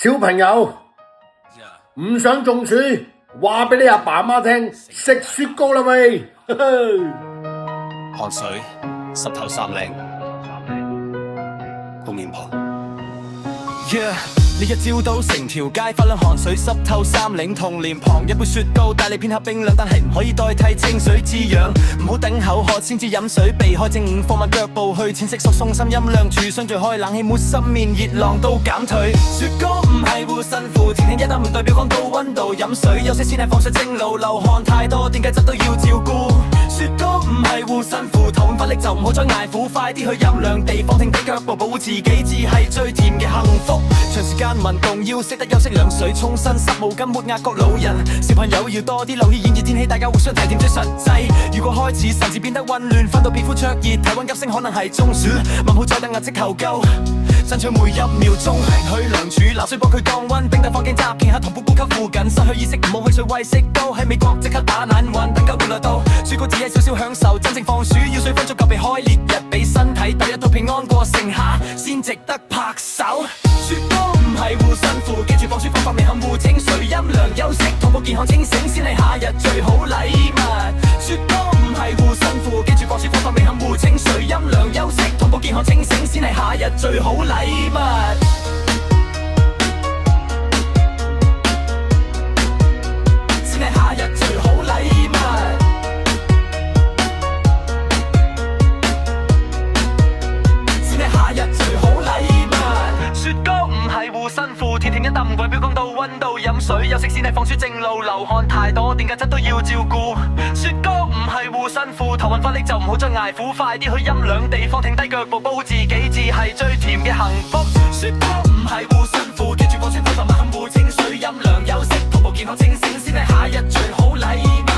小朋友唔想中暑，話俾你阿爸媽聽，食雪糕啦喂！汗水濕透衫領到面龐。你一朝到成條街發亮汗水濕透衫領同臉龐，一杯雪糕帶你片刻冰涼，但係唔可以代替清水滋養。唔好等口渴先至飲水，避開正午放慢腳步去淺色索送心音量處，相聚開冷氣抹濕面，熱浪都減退。雪糕唔係護身符，天氣一啖唔代表降到溫度，飲水休息先係放出正路，流汗太多電解質都要照顧。雪糕唔係護身符，頭暈乏力就唔好再捱苦，快啲去陰涼地方停低腳步，保護自己至係最甜嘅幸福。長時間運動要識得休息，涼水沖身，濕毛巾抹壓各老人，小朋友要多啲留意炎熱天氣，大家互相體貼最實際。如果開始神志變得混亂，瞓到皮膚灼熱，體溫急升可能係中暑，唔好再等壓即求救，爭取每一秒鐘去涼處，拿水幫佢降溫，冰袋放鏡集傾下同步呼吸附近，失去意識唔好去水餵食糕，喺美國即刻打冷暈，等夠回來到雪糕只係少少享受，真正放暑要水分足夠避開烈日，俾身體第一套平安過剩下先值得拍手。雪糕唔係護身符，記住放暑方法未含糊，清水陰涼休息，同步健康清醒先係夏日最好禮物。雪糕唔係護身符，記住放暑方法未含糊，清水陰涼休息，同步健康清醒先係夏日最好禮物。天天一啖唔代表講到溫度，飲水休息先係放暑正路，流汗太多電解質都要照顧。雪糕唔係護身符，頭暈乏力就唔好再捱苦，快啲去陰涼地方停低腳步，保護自己至係最甜嘅幸福。雪糕唔係護身符，記住放暑方法慢步，清水陰涼休息，同步健康清醒先係夏日最好禮物。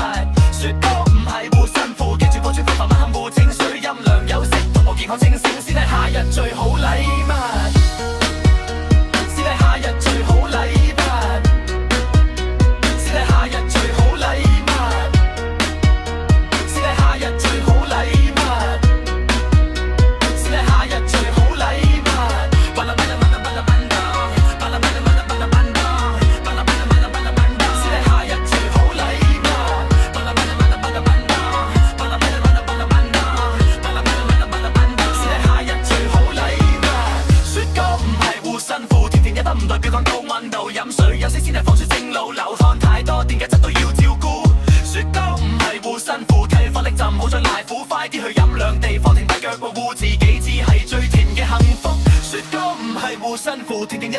雪糕唔係護身符，記住放暑方法慢步，清水陰涼休息，同步健康清醒先係夏日最好禮物。唔代表講高溫度，飲水休息先係放暑正路，流汗太多電解質都要照顧。雪糕唔係護身符，體力乏力就唔好再捱苦，快啲去陰涼地方停低腳步，護自己至係最甜嘅幸福。雪糕唔係護身符，天天一